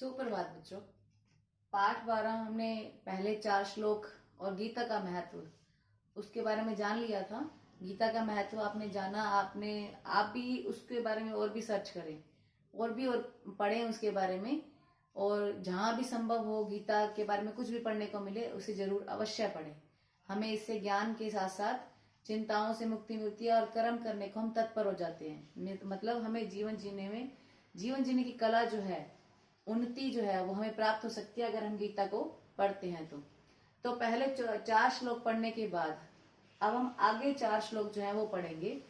सुप्रभात बच्चों। पाठ 12 हमने पहले 4 श्लोक और गीता का महत्व उसके बारे में जान लिया था। गीता का महत्व आपने जाना, आप भी उसके बारे में और भी सर्च करें और पढ़ें उसके बारे में। और जहां भी संभव हो गीता के बारे में कुछ भी पढ़ने को मिले उसे जरूर अवश्य पढ़ें। हमें इससे ज्ञान के साथ साथ चिंताओं से मुक्ति मिलती है और कर्म करने को हम तत्पर हो जाते हैं। मतलब हमें जीवन जीने की कला जो है, उन्नति जो है वो हमें प्राप्त हो सकती है अगर हम गीता को पढ़ते हैं तो पहले 4 श्लोक पढ़ने के बाद अब हम आगे 4 श्लोक जो है वो पढ़ेंगे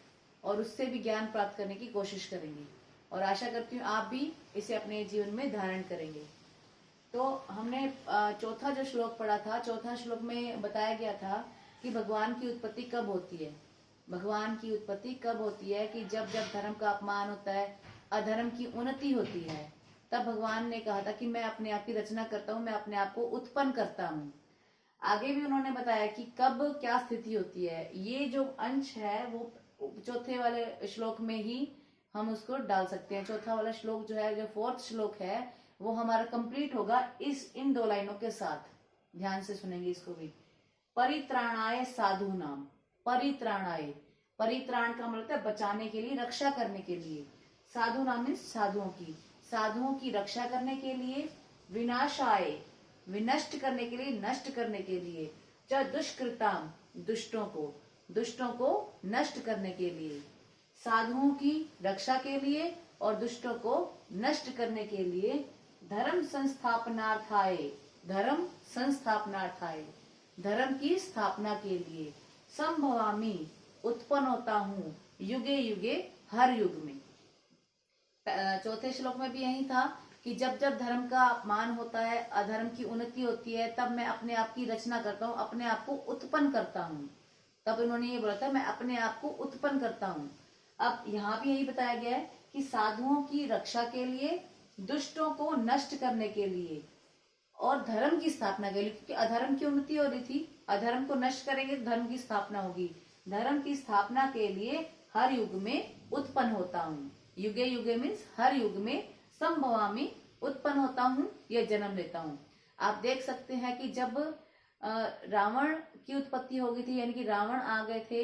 और उससे भी ज्ञान प्राप्त करने की कोशिश करेंगे और आशा करती हूँ आप भी इसे अपने जीवन में धारण करेंगे। तो हमने चौथा जो श्लोक पढ़ा था, चौथा श्लोक में बताया गया था कि भगवान की उत्पत्ति कब होती है। भगवान की उत्पत्ति कब होती है कि जब जब धर्म का अपमान होता है, अधर्म की उन्नति होती है, तब भगवान ने कहा था कि मैं अपने आप की रचना करता हूँ, मैं अपने आप को उत्पन्न करता हूँ। आगे भी उन्होंने बताया कि कब क्या स्थिति होती है। ये जो अंश है वो चौथे वाले श्लोक में ही हम उसको डाल सकते हैं। चौथा वाला श्लोक जो है, जो 4th श्लोक है, वो हमारा कंप्लीट होगा इन 2 लाइनों के साथ। ध्यान से सुनेंगे इसको भी। परित्राणाय साधु नाम। परित्राणाय, परित्राण का मतलब है बचाने के लिए, रक्षा करने के लिए। साधु नाम मीन्स साधुओं की रक्षा करने के लिए। विनाशाय, विनष्ट करने के लिए, नष्ट करने के लिए। च दुष्कृताम, दुष्टों को नष्ट करने के लिए। साधुओं की रक्षा के लिए और दुष्टों को नष्ट करने के लिए। धर्म संस्थापनार्थाय, धर्म की स्थापना के लिए। संभवामि, उत्पन्न होता हूँ। युगे युगे, हर युग में। चौथे श्लोक में भी यही था कि जब जब धर्म का अपमान होता है, अधर्म की उन्नति होती है, तब मैं अपने आप की रचना करता हूँ, अपने आप को उत्पन्न करता हूँ। तब उन्होंने ये बोला था मैं अपने आप को उत्पन्न करता हूँ। अब यहाँ भी यही बताया गया है कि साधुओं की रक्षा के लिए, दुष्टों को नष्ट करने के लिए और धर्म की स्थापना के लिए, क्योंकि अधर्म की उन्नति हो रही थी। अधर्म को नष्ट करेंगे तो धर्म की स्थापना होगी। धर्म की स्थापना के लिए हर युग में उत्पन्न होता हूँ। युगे युगे मीन्स हर युग में। संभवामि, उत्पन्न होता हूँ, यह जन्म लेता हूँ। आप देख सकते हैं कि जब रावण की उत्पत्ति हो गई थी, यानी कि रावण आ गए थे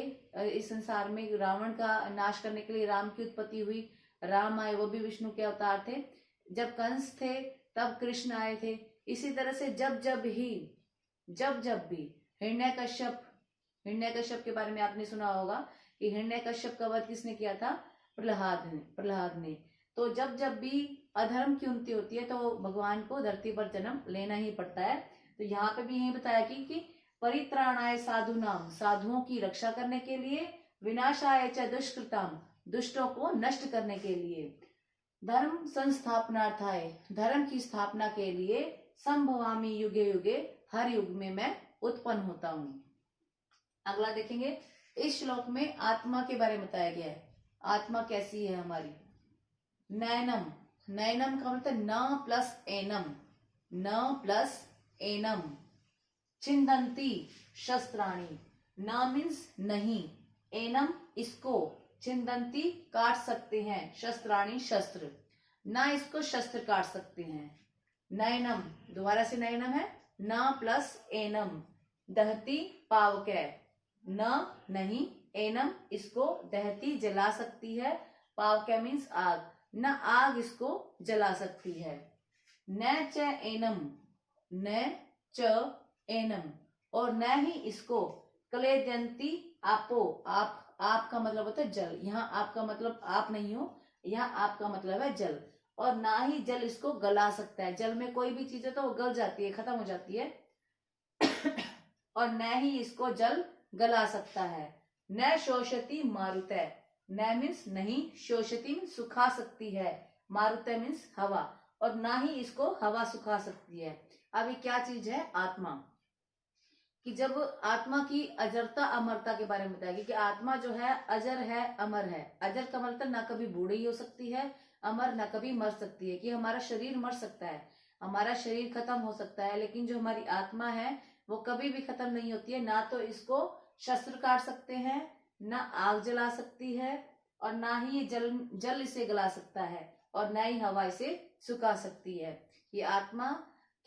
इस संसार में, रावण का नाश करने के लिए राम की उत्पत्ति हुई। राम आए, वो भी विष्णु के अवतार थे। जब कंस थे तब कृष्ण आए थे। इसी तरह से जब जब भी हिरण्यकश्यप के बारे में आपने सुना होगा कि हिरण्यकश्यप का वध किसने किया था? प्रहलाद ने। तो जब भी अधर्म की उन्नति होती है तो भगवान को धरती पर जन्म लेना ही पड़ता है। तो यहाँ पे भी यही बताया कि परित्राणाय साधु नाम, साधुओं की रक्षा करने के लिए। विनाशाय च दुष्कृताम, दुष्टों को नष्ट करने के लिए। धर्म संस्थापनार्थाय, धर्म की स्थापना के लिए। संभवामि युगे युगे, हर युग में मैं उत्पन्न होता हूँ। अगला देखेंगे। इस श्लोक में आत्मा के बारे में बताया गया है। आत्मा कैसी है हमारी? नैनम, नैनम का मतलब न प्लस एनम। छिंदंती शस्त्राणी, न मीन्स नहीं, एनम इसको, छिंदंती काट सकते हैं, शस्त्राणी शस्त्र, ना इसको शस्त्र काट सकते हैं। नैनम, दोबारा से नैनम है, न प्लस एनम। दहती पावकै, न नहीं, एनम इसको, दहती जला सकती है, पावकै मीन्स आग, न आग इसको जला सकती है। न च एनम, न च एनम, और न ही इसको। क्लेदयंती आपो, आप का मतलब होता है जल। यहाँ आप का मतलब आप नहीं हो, यहाँ आप का मतलब है जल। और ना ही जल इसको गला सकता है। जल में कोई भी चीज है तो वो गल जाती है, खत्म हो जाती है। और न ही इसको जल गला सकता है। न शोषति मारुतै, न मीन्स नहीं, शोषति मीन्स सुखा सकती है, मारुतै मीन्स हवा, और ना ही इसको हवा सुखा सकती है। अब ये क्या चीज है? आत्मा। कि जब आत्मा की अजरता अमरता के बारे में बताया कि आत्मा जो है अजर है, अमर है। अजर का मतलब ना कभी बूढ़ी हो सकती है, अमर ना कभी मर सकती है। कि हमारा शरीर मर सकता है, हमारा शरीर खत्म हो सकता है, लेकिन जो हमारी आत्मा है वो कभी भी खत्म नहीं होती है। ना तो इसको शस्त्र काट सकते हैं, ना आग जला सकती है, और ना ही जल इसे गला सकता है, और ना ही हवा इसे सुखा सकती है। कि आत्मा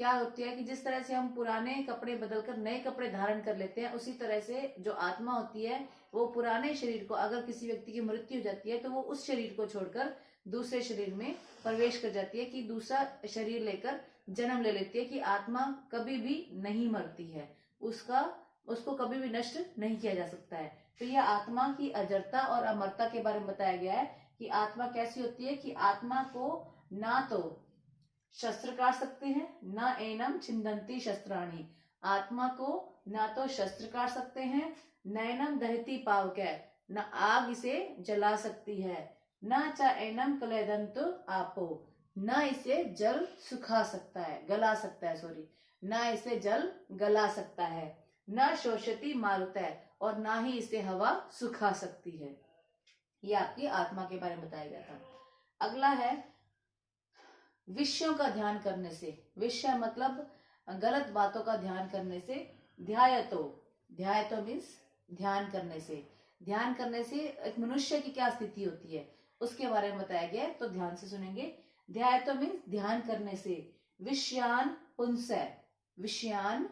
क्या होती है कि जिस तरह से हम पुराने कपड़े बदलकर नए कपड़े धारण कर लेते हैं, उसी तरह से जो आत्मा होती है वो पुराने शरीर को, अगर किसी व्यक्ति की मृत्यु हो जाती है तो वो उस शरीर को छोड़कर दूसरे शरीर में प्रवेश कर जाती है, कि दूसरा शरीर लेकर जन्म ले लेती है, कि आत्मा कभी भी नहीं मरती है, उसको कभी भी नष्ट नहीं किया जा सकता है। तो यह आत्मा की अजरता और अमरता के बारे में बताया गया है कि आत्मा कैसी होती है, कि आत्मा को ना तो शस्त्र काट सकते हैं, न एनम छिन्दन्ति शस्त्राणि, आत्मा को ना तो शस्त्र काट सकते हैं, नैनम दहती पावकै, न आग इसे जला सकती है, न च एनम क्लेदन्तु आपो, न इसे जल सुखा सकता है, गला सकता है, सॉरी, न इसे जल गला सकता है, न शोषति मारुतः, और ना ही इसे हवा सुखा सकती है। ये आपकी आत्मा के बारे में बताया गया था। अगला है विषयों का ध्यान करने से, विषय मतलब गलत बातों का ध्यान करने से, ध्यायतो मीन्स ध्यान करने से, ध्यान करने से एक मनुष्य की क्या स्थिति होती है उसके बारे में बताया गया है, तो ध्यान से सुनेंगे। ध्यायतो मीन्स ध्यान करने से, विषयान पुंसः, विषयान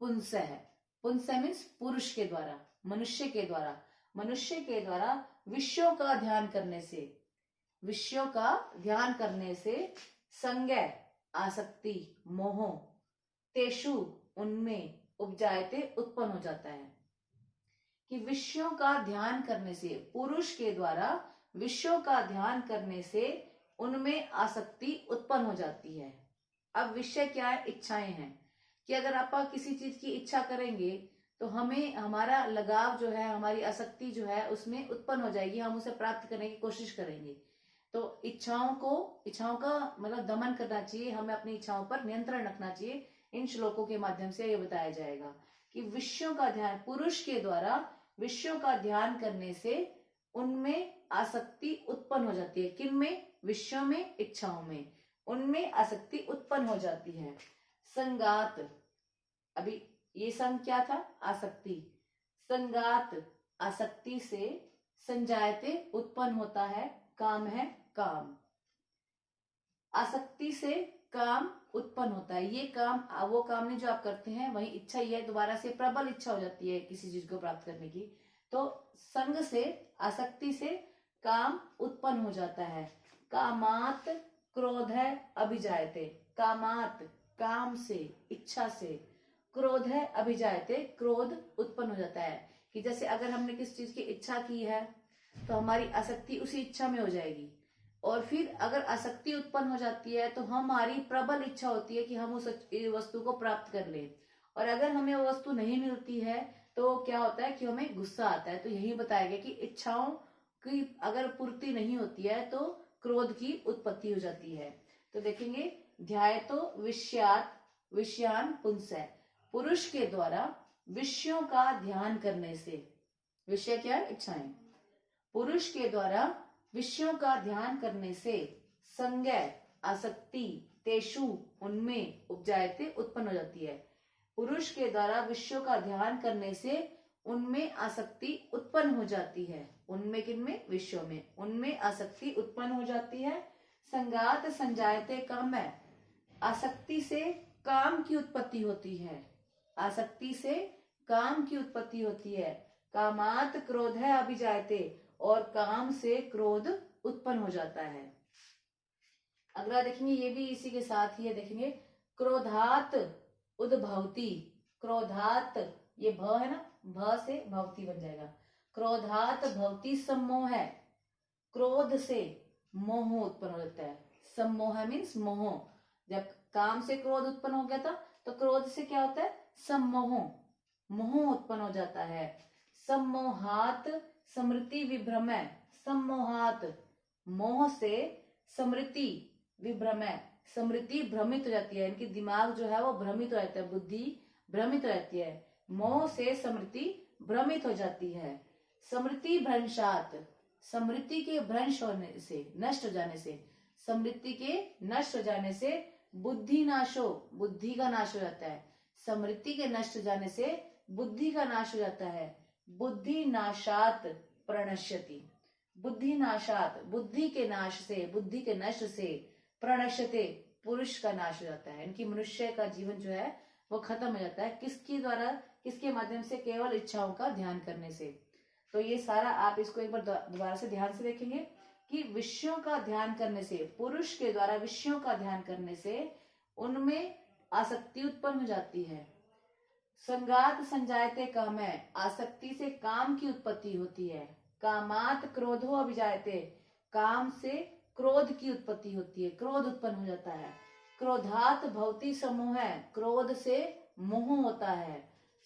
पुंसः, पुंसः मीन्स पुरुष के द्वारा, मनुष्य के द्वारा, मनुष्य के द्वारा विषयों का ध्यान करने से, विषयों का ध्यान करने से, संज्ञा आसक्ति मोह, तेषु उनमें, उपजायते उत्पन्न हो जाता है, कि विषयों का ध्यान करने से, पुरुष के द्वारा विषयों का ध्यान करने से उनमें आसक्ति उत्पन्न हो जाती है। अब विषय क्या है, इच्छाएं हैं, कि अगर आप किसी चीज की इच्छा करेंगे तो हमें हमारा लगाव जो है, हमारी आसक्ति जो है उसमें उत्पन्न हो जाएगी, हम उसे प्राप्त करने की कोशिश करेंगे। तो इच्छाओं का मतलब दमन करना चाहिए, हमें अपनी इच्छाओं पर नियंत्रण रखना चाहिए। इन श्लोकों के माध्यम से ये बताया जाएगा कि विषयों का ध्यान, पुरुष के द्वारा विषयों का ध्यान करने से उनमें आसक्ति उत्पन्न हो जाती है। किन में? विषयों में, इच्छाओं में, उनमें आसक्ति उत्पन्न हो जाती है। संगात, अभी ये संग क्या था? आसक्ति। संगात आसक्ति से संजायते उत्पन्न होता है, काम है काम, आसक्ति से काम उत्पन्न होता है। ये काम वो काम नहीं जो आप करते हैं, वही इच्छा ही है, दोबारा से प्रबल इच्छा हो जाती है किसी चीज को प्राप्त करने की। तो संग से, आसक्ति से काम उत्पन्न हो जाता है। कामात क्रोध है अभिजायते, कामात काम से, इच्छा से, क्रोध है अभिजायते, क्रोध उत्पन्न हो जाता है। कि जैसे अगर हमने किसी चीज की इच्छा की है तो हमारी आसक्ति उसी इच्छा में हो जाएगी, और फिर अगर आसक्ति उत्पन्न हो जाती है तो हमारी प्रबल इच्छा होती है कि हम उस वस्तु को प्राप्त कर लें, और अगर हमें वो वस्तु नहीं मिलती है तो क्या होता है कि हमें गुस्सा आता है। तो यही बताया गया कि इच्छाओं की अगर पूर्ति नहीं होती है तो क्रोध की उत्पत्ति हो जाती है। तो देखेंगे, ध्यायतो विषयात विषयान पुंसः, पुरुष के द्वारा विषयों का ध्यान करने से, विषय क्या है? इच्छाएं। पुरुष के द्वारा विषयों का ध्यान करने से संज्ञा आसक्ति तेषु उनमें, उपजायते उत्पन्न हो जाती है। पुरुष के द्वारा विषयों का ध्यान करने से उनमें आसक्ति उत्पन्न हो जाती है। उनमें, किनमें? विषयों में, उनमें आसक्ति उत्पन्न हो जाती है। संगात संजायते काम है, आसक्ति से काम की उत्पत्ति होती है, आसक्ति से काम की उत्पत्ति होती है। कामात क्रोध है अभिजायते, और काम से क्रोध उत्पन्न हो जाता है। अगला देखेंगे, ये भी इसी के साथ ही है, देखेंगे क्रोधात उद्भवती, क्रोधात, ये भ है ना, भ से भवती बन जाएगा। क्रोधात भवती सम्मोह है, क्रोध से मोह उत्पन्न हो जाता है। सम्मोह मीन्स मोह, जब काम से क्रोध उत्पन्न हो गया था तो क्रोध से क्या होता है? सम्मोह, मोह उत्पन्न हो जाता है। सम्मोहात स्मृति विभ्रम, सम्मोहात मोह से स्मृति विभ्रम, स्मृति भ्रमित हो जाती है, इनकी दिमाग जो है वो भ्रमित हो जाता है, बुद्धि भ्रमित हो जाती है। मोह से स्मृति भ्रमित हो जाती है। स्मृति भ्रंशात, स्मृति के भ्रंश होने से, नष्ट हो जाने से, स्मृति के नष्ट हो जाने से बुद्धि नाशो, बुद्धि का नाश हो जाता है। स्मृति के नष्ट हो जाने से बुद्धि का नाश हो जाता है। बुद्धि नाशात प्रणश्यति, बुद्धि नाशात, बुद्धि के नाश से, बुद्धि के नष्ट से, प्रणश्यते पुरुष का नाश हो जाता है, इनकी मनुष्य का जीवन जो है वो खत्म हो जाता है। किसके द्वारा, किसके माध्यम से? केवल इच्छाओं का ध्यान करने से। तो ये सारा आप इसको एक बार दोबारा से ध्यान से देखेंगे कि विषयों का ध्यान करने से, पुरुष के द्वारा विषयों का ध्यान करने से उनमें आसक्ति उत्पन्न हो जाती है। संगात संजायते काम है, आसक्ति से काम की उत्पत्ति होती है। कामात क्रोधो अभिजायते, काम से क्रोध की उत्पत्ति होती है, क्रोध उत्पन्न हो जाता है। क्रोधात भवती समोह है, क्रोध से मोह होता है।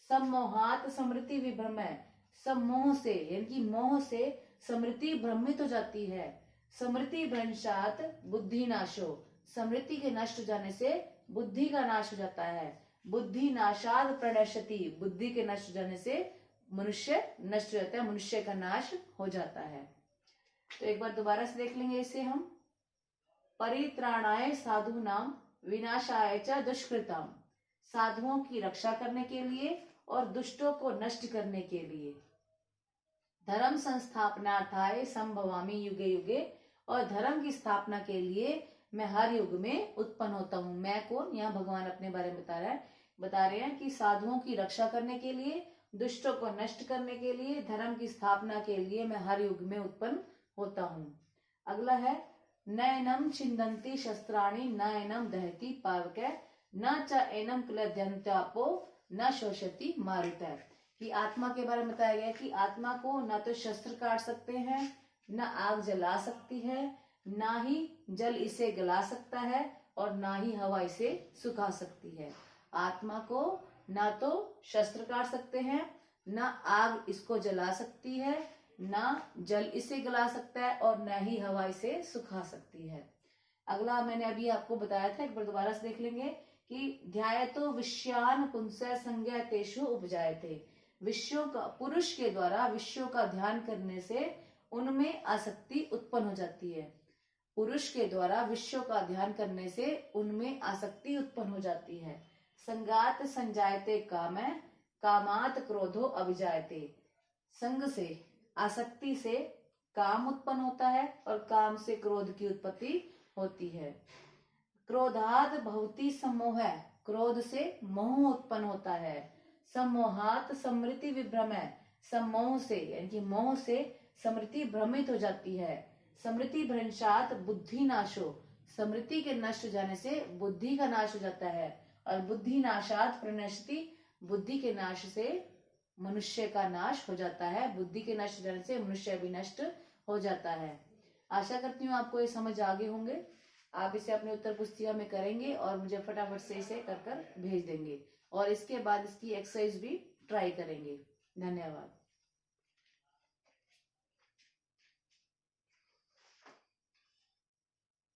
सम्मोहात स्मृति विभ्रम है, सम्मोह से यानी कि मोह से स्मृति भ्रमित हो जाती है। स्मृति भ्रंशात बुद्धि नाशो, स्मृति के नष्ट हो जाने से बुद्धि का नाश हो जाता है। बुद्धि नाशाद प्रणश्यति, बुद्धि के नष्ट हो जाने से मनुष्य नष्ट हो जाता है, मनुष्य का नाश हो जाता है। तो एक बार दोबारा से देख लेंगे इसे हम। परित्राणाय साधु नाम विनाशाय च दुष्कृताम, साधुओं की रक्षा करने के लिए और दुष्टों को नष्ट करने के लिए। धर्म संस्थापनार्थाय संभवामि युगे युगे, और धर्म की स्थापना के लिए मैं हर युग में उत्पन्न होता हूँ। मैं कौन? यहाँ भगवान अपने बारे में बता रहे हैं कि साधुओं की रक्षा करने के लिए, दुष्टों को नष्ट करने के लिए, धर्म की स्थापना के लिए मैं हर युग में उत्पन्न होता हूँ। अगला है नैनम छिन्दन्ति शस्त्राणि न एनम दहति पावक, न च एनम क्लद्यन्त्यापो न शोषति मारुतः, कि आत्मा के बारे में बताया गया कि आत्मा को ना तो शस्त्र काट सकते हैं, न आग जला सकती है, ना ही जल इसे गला सकता है, और ना ही हवा इसे सुखा सकती है। आत्मा को ना तो शस्त्र काट सकते हैं, ना आग इसको जला सकती है, ना जल इसे गला सकता है, और ना ही हवा इसे सुखा सकती है। अगला मैंने अभी आपको बताया था, एक बार दोबारा से देख लेंगे कि ध्यायतो विषयान पुंसः संज्ञातेषु उपजायते, विषयों का, पुरुष के द्वारा विषयों का ध्यान करने से उनमें आसक्ति उत्पन्न हो जाती है। पुरुष के द्वारा विषयों का ध्यान करने से उनमें आसक्ति उत्पन्न हो जाती है। संगात संजायते काम, कामात क्रोधो अभिजायते, संग से, आसक्ति से काम उत्पन्न होता है और काम से क्रोध की उत्पत्ति होती है। क्रोधात भवती सम्मोह, क्रोध से मोह उत्पन्न होता है। सम्मोहात स्मृति विभ्रम, सम्मोह से यानी कि मोह से स्मृति भ्रमित हो जाती है। स्मृति भ्रंशात बुद्धि नाशो, स्मृति के नष्ट हो जाने से बुद्धि का नाश हो जाता है। और बुद्धि नाशात प्रणश्यति, बुद्धि के नाश से मनुष्य का नाश हो जाता है। बुद्धि के नष्ट हो जाने से मनुष्य भी नष्ट हो जाता है। आशा करती हूँ आपको ये समझ आगे होंगे। आप इसे अपने उत्तर पुस्तिका में करेंगे और मुझे फटाफट से इसे कर भेज देंगे, और इसके बाद इसकी एक्सरसाइज भी ट्राई करेंगे। धन्यवाद।